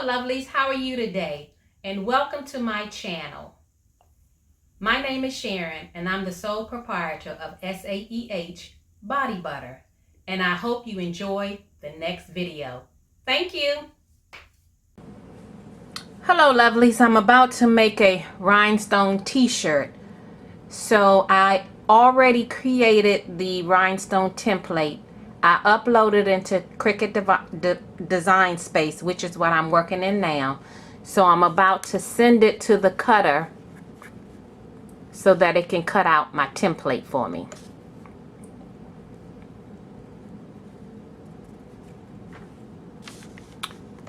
Hello lovelies, how are you today? And welcome to my channel. My name is Sharon and I'm the sole proprietor of SAEH Body Butter. And I hope you enjoy the next video. Thank you. Hello lovelies, I'm about to make a rhinestone t-shirt. So I already created the rhinestone template. I uploaded into Cricut Design Space, which is what I'm working in now. So I'm about to send it to the cutter so that it can cut out my template for me.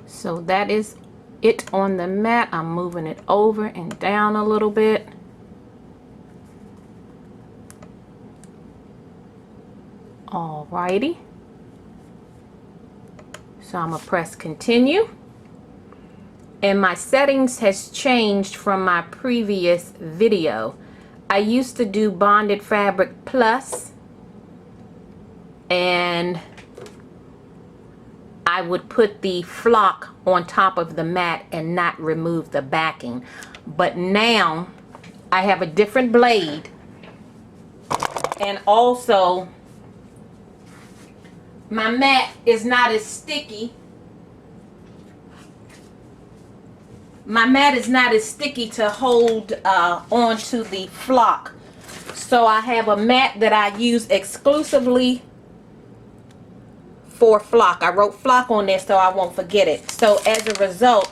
So that is it on the mat. I'm moving it over and down a little bit. Alrighty. So I'm gonna press continue. And my settings has changed from my previous video. I used to do bonded fabric plus, and I would put the flock on top of the mat and not remove the backing. But now I have a different blade, and also my mat is not as sticky. My mat is not as sticky to hold onto the flock. So I have a mat that I use exclusively for flock. I wrote flock on there so I won't forget it. So as a result,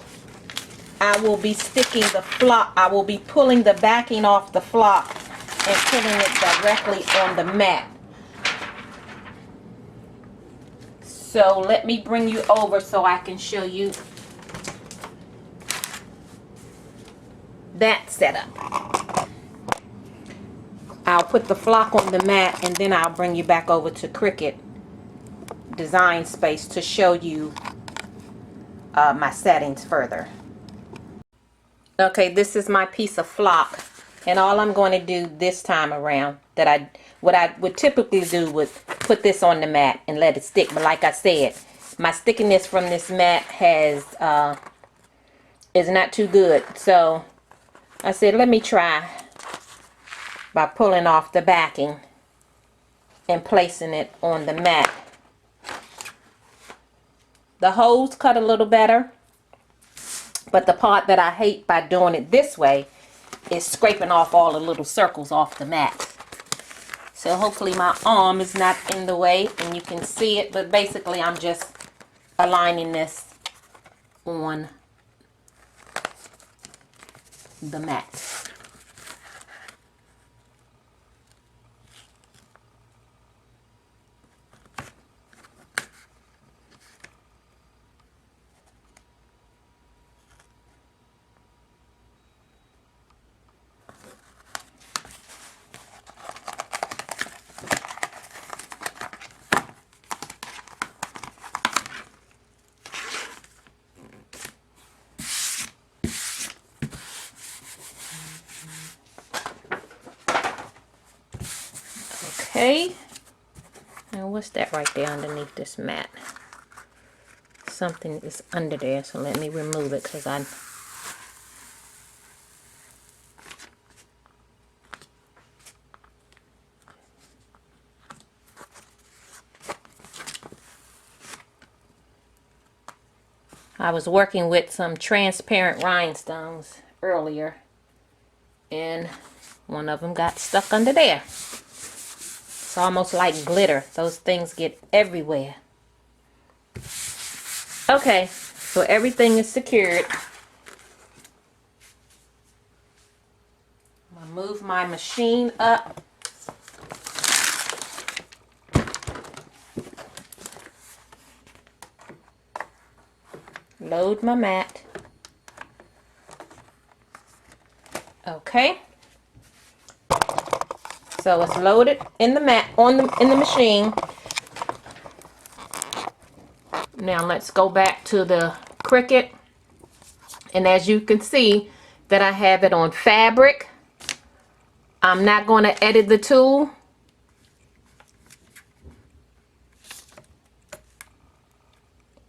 I will be sticking the flock. I will be pulling the backing off the flock and putting it directly on the mat. So let me bring you over so I can show you that setup. I'll put the flock on the mat and then I'll bring you back over to Cricut Design Space to show you my settings further. Okay, this is my piece of flock, and all I'm going to do this time around, what I would typically do would put this on the mat and let it stick. But like I said, my stickiness from this mat is not too good. So I said, let me try by pulling off the backing and placing it on the mat. The holes cut a little better, but the part that I hate by doing it this way is scraping off all the little circles off the mat. So hopefully my arm is not in the way and you can see it, but basically I'm just aligning this on the mat. Okay, and what's that right there underneath this mat? Something is under there, so let me remove it because I was working with some transparent rhinestones earlier, and one of them got stuck under there. It's almost like glitter. Those things get everywhere. Okay, so everything is secured. I'm gonna move my machine up. Load my mat. Okay. So it's loaded in the mat in the machine. Now let's go back to the Cricut, and as you can see that I have it on fabric. I'm not going to edit the tool.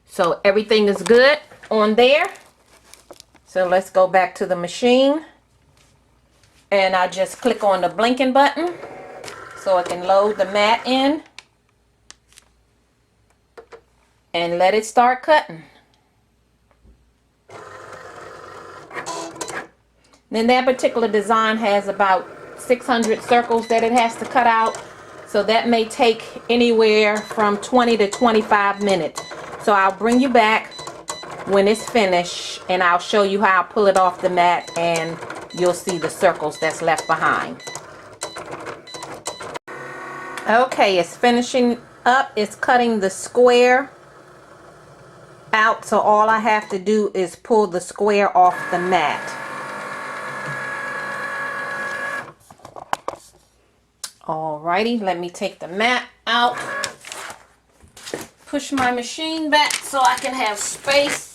So everything is good on there. So let's go back to the machine, and I just click on the blinking button so it can load the mat in and let it start cutting. Then that particular design has about 600 circles that it has to cut out. So that may take anywhere from 20 to 25 minutes. So I'll bring you back when it's finished and I'll show you how I pull it off the mat, and you'll see the circles that's left behind. Okay, it's finishing up. It's cutting the square out. So all I have to do is pull the square off the mat. Alrighty, let me take the mat out, push my machine back so I can have space.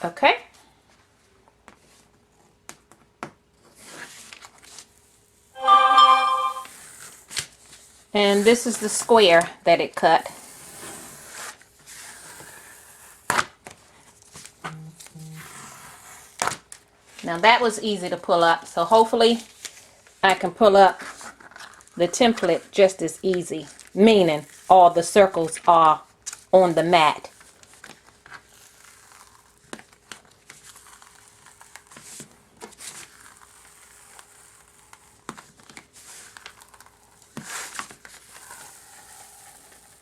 Okay. And this is the square that it cut. Now that was easy to pull up, so hopefully I can pull up the template just as easy, meaning all the circles are on the mat.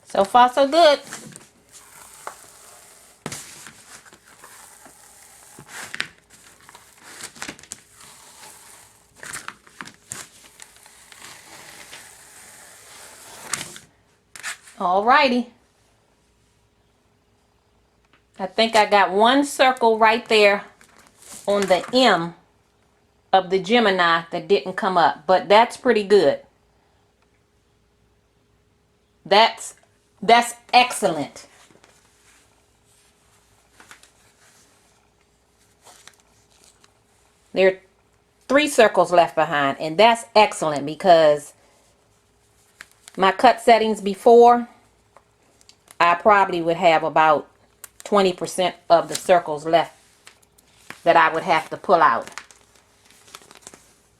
So far, so good. Alrighty. I think I got one circle right there on the M of the Gemini that didn't come up, but that's pretty good. That's excellent. There are 3 circles left behind, and that's excellent because my cut settings before, I probably would have about 20% of the circles left that I would have to pull out.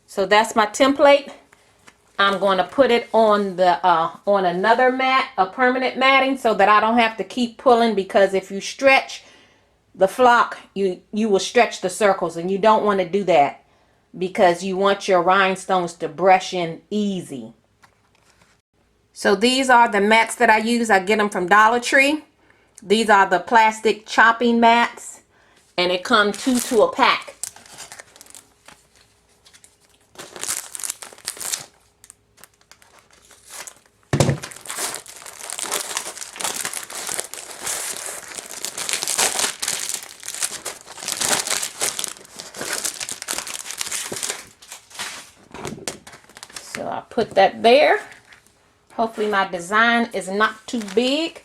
So that's my template. I'm going to put it on the on another mat, a permanent matting, so that I don't have to keep pulling, because if you stretch the flock, you will stretch the circles, and you don't want to do that because you want your rhinestones to brush in easy. So these are the mats that I use. I get them from Dollar Tree. These are the plastic chopping mats, and it comes 2 to a pack. So I put that there. Hopefully my design is not too big.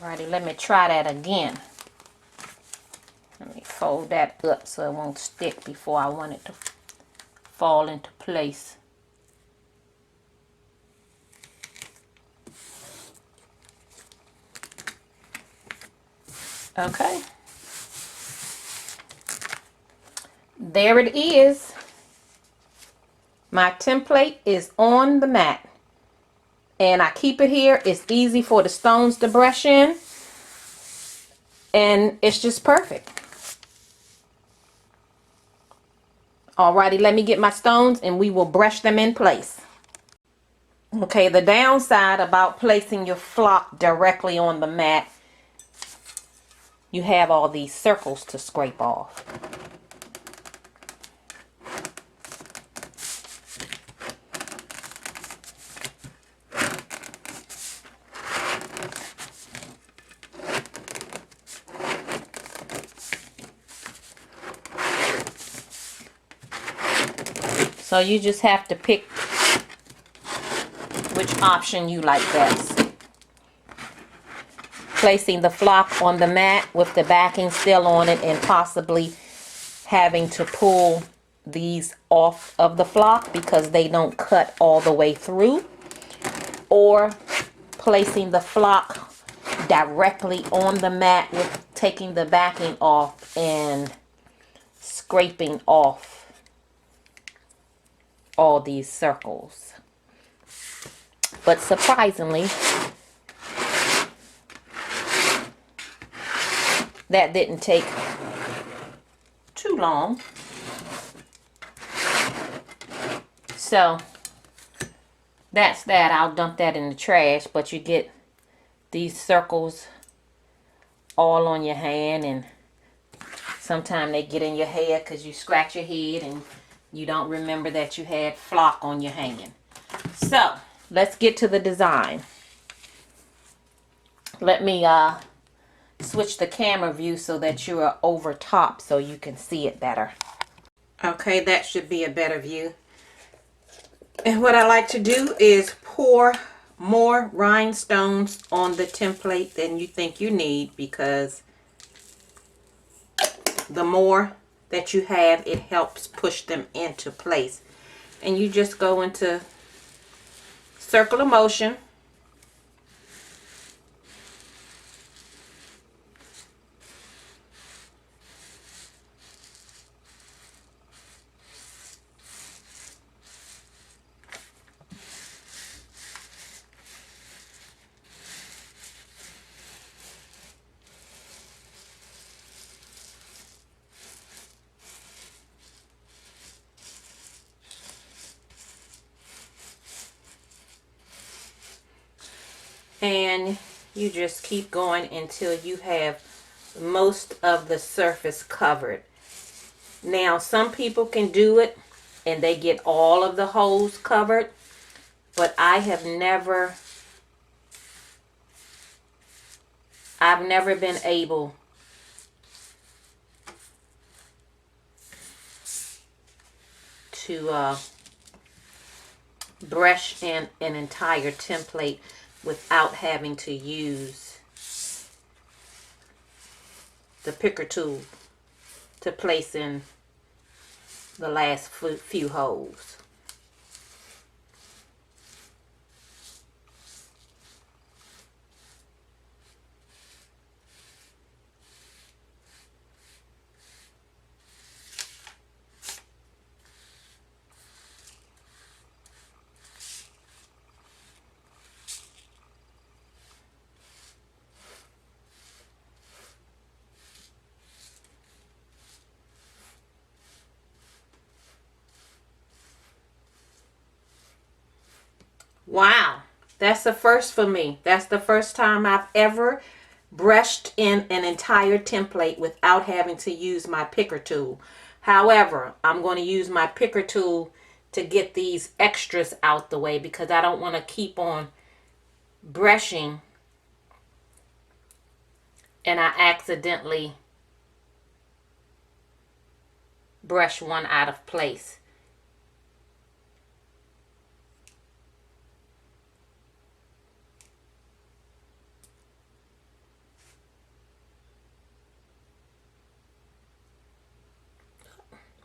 Alrighty, let me try that again. Let me fold that up so it won't stick before I want it to fall into place. Okay. There it is. My template is on the mat. And I keep it here. It's easy for the stones to brush in. And it's just perfect. Alrighty, let me get my stones and we will brush them in place. Okay, the downside about placing your flock directly on the mat, you have all these circles to scrape off. So you just have to pick which option you like best. Placing the flock on the mat with the backing still on it and possibly having to pull these off of the flock because they don't cut all the way through, or placing the flock directly on the mat with taking the backing off and scraping off all these circles. But surprisingly, that didn't take too long. So that's that. I'll dump that in the trash, but you get these circles all on your hand, and sometimes they get in your hair because you scratch your head and you don't remember that you had flock on your hand. So let's get to the design. Let me switch the camera view so that you are over top so you can see it better. Okay, that should be a better view. And what I like to do is pour more rhinestones on the template than you think you need, because the more that you have, it helps push them into place. And you just go into circular motion. And you just keep going until you have most of the surface covered. Now, some people can do it and they get all of the holes covered, but I've never been able to brush in an entire template without having to use the picker tool to place in the last few holes. Wow, that's a first for me. That's the first time I've ever brushed in an entire template without having to use my picker tool. However, I'm going to use my picker tool to get these extras out the way, because I don't want to keep on brushing and I accidentally brush one out of place.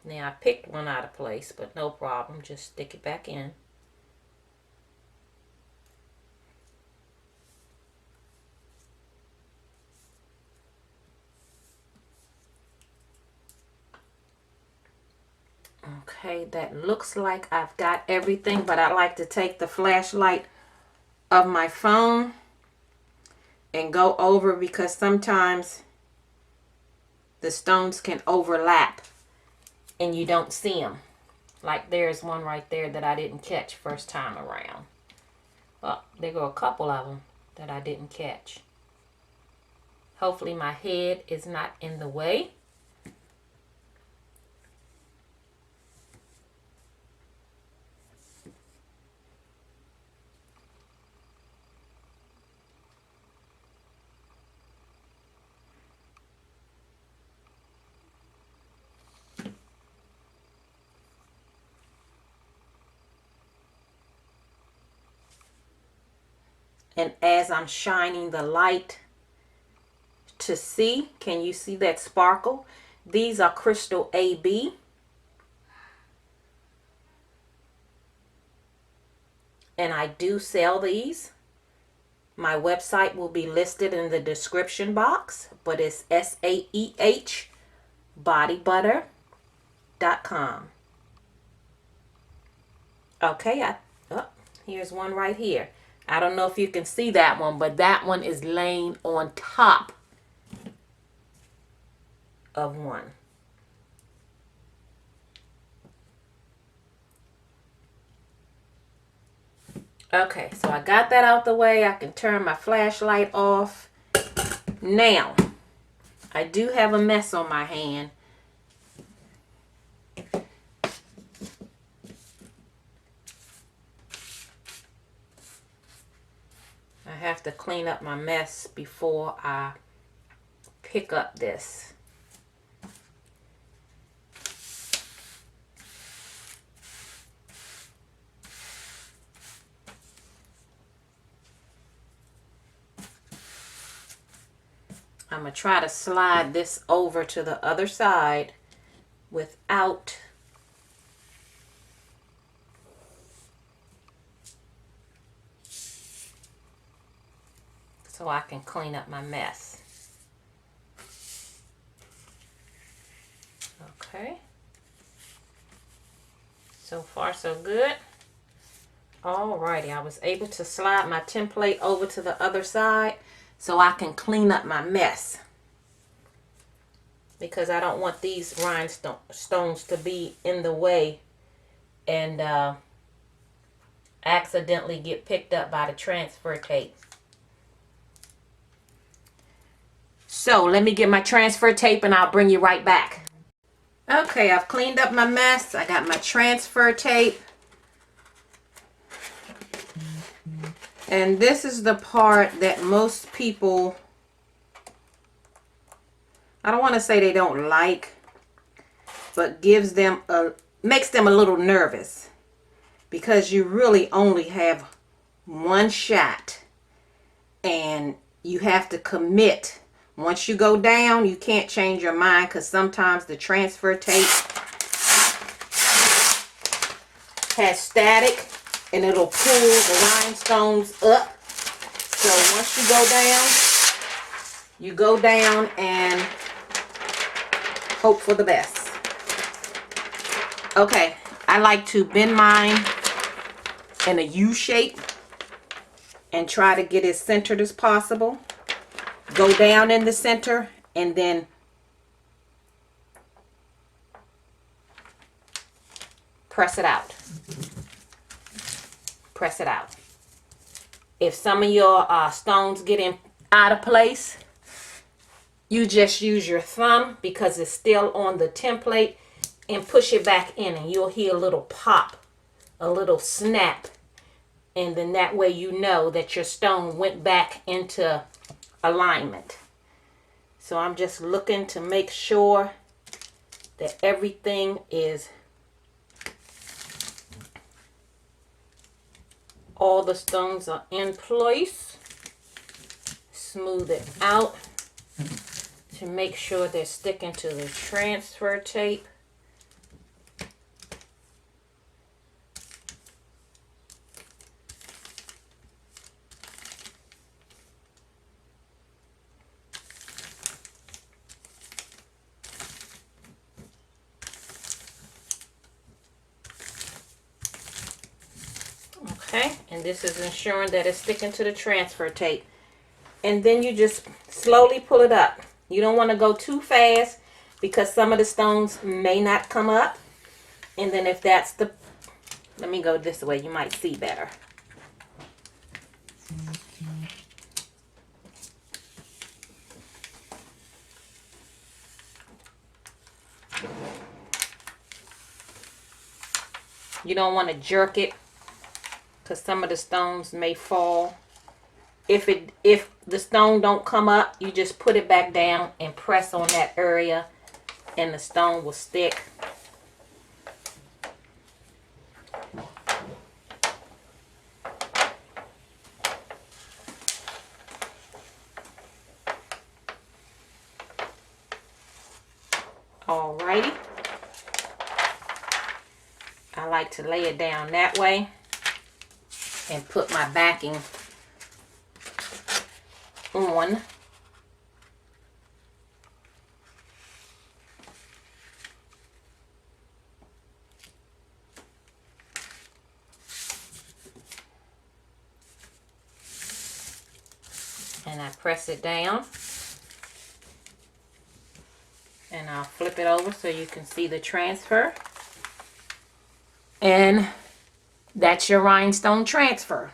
Now I picked one out of place, but no problem. Just stick it back in. Okay, that looks like I've got everything, but I like to take the flashlight of my phone and go over, because sometimes the stones can overlap and you don't see them. Like there's one right there that I didn't catch first time around. Well, there go a couple of them that I didn't catch. Hopefully my head is not in the way. And as I'm shining the light to see, can you see that sparkle? These are crystal AB. And I do sell these. My website will be listed in the description box, but it's SAEHBodybutter.com. Okay, here's one right here. I don't know if you can see that one, but that one is laying on top of one. Okay, so I got that out the way. I can turn my flashlight off. Now, I do have a mess on my hand. I have to clean up my mess before I pick up this. I'm going to try to slide this over to the other side without so I can clean up my mess. Okay. So far so good. Alrighty, I was able to slide my template over to the other side so I can clean up my mess, because I don't want these rhinestones to be in the way and accidentally get picked up by the transfer tape. So let me get my transfer tape and I'll bring you right back. Okay, I've cleaned up my mess. I got my transfer tape. And this is the part that most people, I don't want to say they don't like, but makes them a little nervous, because you really only have one shot and you have to commit. Once you go down, you can't change your mind, because sometimes the transfer tape has static and it'll pull the rhinestones up. So once you go down and hope for the best. Okay, I like to bend mine in a U shape and try to get as centered as possible. Go down in the center and then press it out. Press it out. If some of your stones get out of place, you just use your thumb, because it's still on the template, and push it back in, and you'll hear a little pop, a little snap, and then that way you know that your stone went back into alignment. So I'm just looking to make sure that everything is, all the stones are in place. Smooth it out to make sure they're sticking to the transfer tape. Okay, and this is ensuring that it's sticking to the transfer tape. And then you just slowly pull it up. You don't want to go too fast, because some of the stones may not come up. And then if that's the, let me go this way, you might see better. You don't want to jerk it, because some of the stones may fall. If the stone don't come up, you just put it back down and press on that area, and the stone will stick. Alrighty. I like to lay it down that way and put my backing on. And I press it down. And I'll flip it over so you can see the transfer. And that's your rhinestone transfer.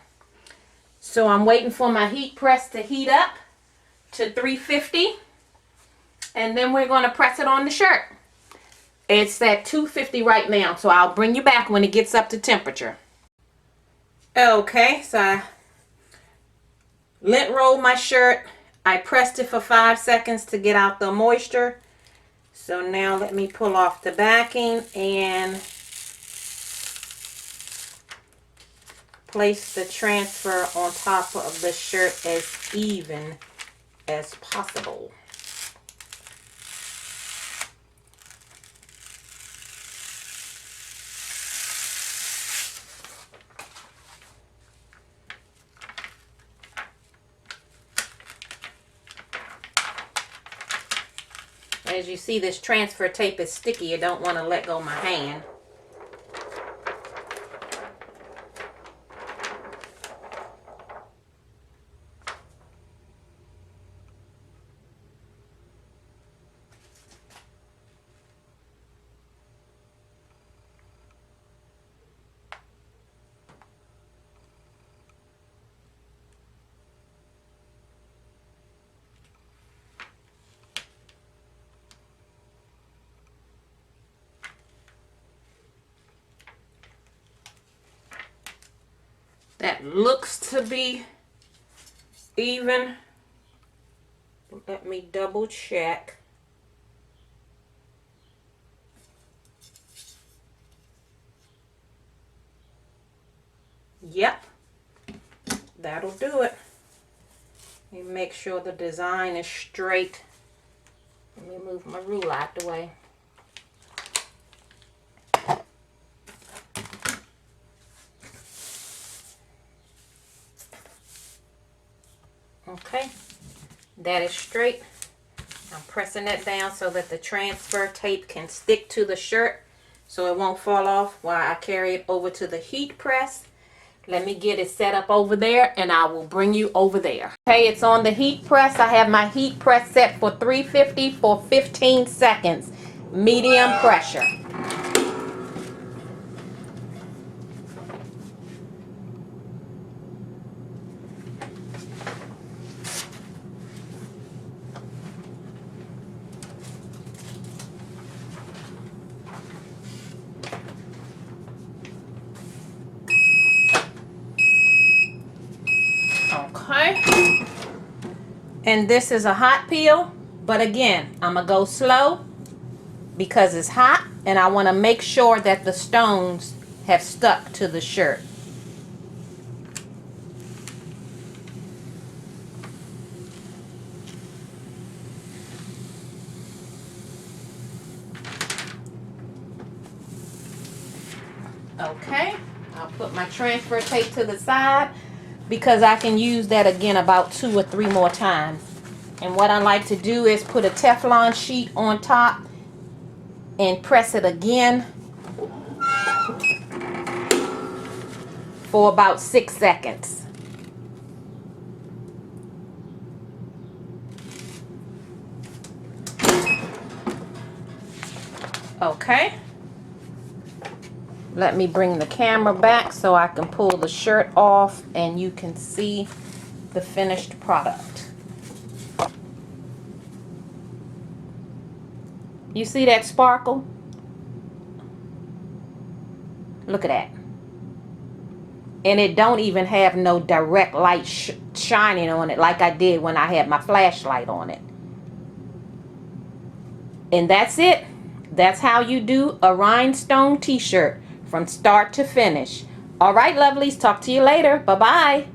So I'm waiting for my heat press to heat up to 350. And then we're going to press it on the shirt. It's at 250 right now. So I'll bring you back when it gets up to temperature. Okay, so I lint rolled my shirt. I pressed it for 5 seconds to get out the moisture. So now let me pull off the backing and place the transfer on top of the shirt as even as possible. As you see, this transfer tape is sticky. You don't want to let go of my hand. That looks to be even. Let me double check. Yep, that'll do it. Let me make sure the design is straight. Let me move my ruler out the way. Okay, that is straight. I'm pressing that down so that the transfer tape can stick to the shirt so it won't fall off while I carry it over to the heat press. Let me get it set up over there and I will bring you over there. Okay, it's on the heat press. I have my heat press set for 350 for 15 seconds. Medium pressure. Okay, and this is a hot peel, but again, I'm gonna go slow because it's hot and I want to make sure that the stones have stuck to the shirt. Okay, I'll put my transfer tape to the side because I can use that again about 2 or 3 more times. And what I like to do is put a Teflon sheet on top and press it again for about 6 seconds. Okay. Let me bring the camera back so I can pull the shirt off and you can see the finished product. You see that sparkle? Look at that. And it don't even have no direct light shining on it like I did when I had my flashlight on it. And that's it. That's how you do a rhinestone t-shirt from start to finish. All right, lovelies. Talk to you later. Bye-bye.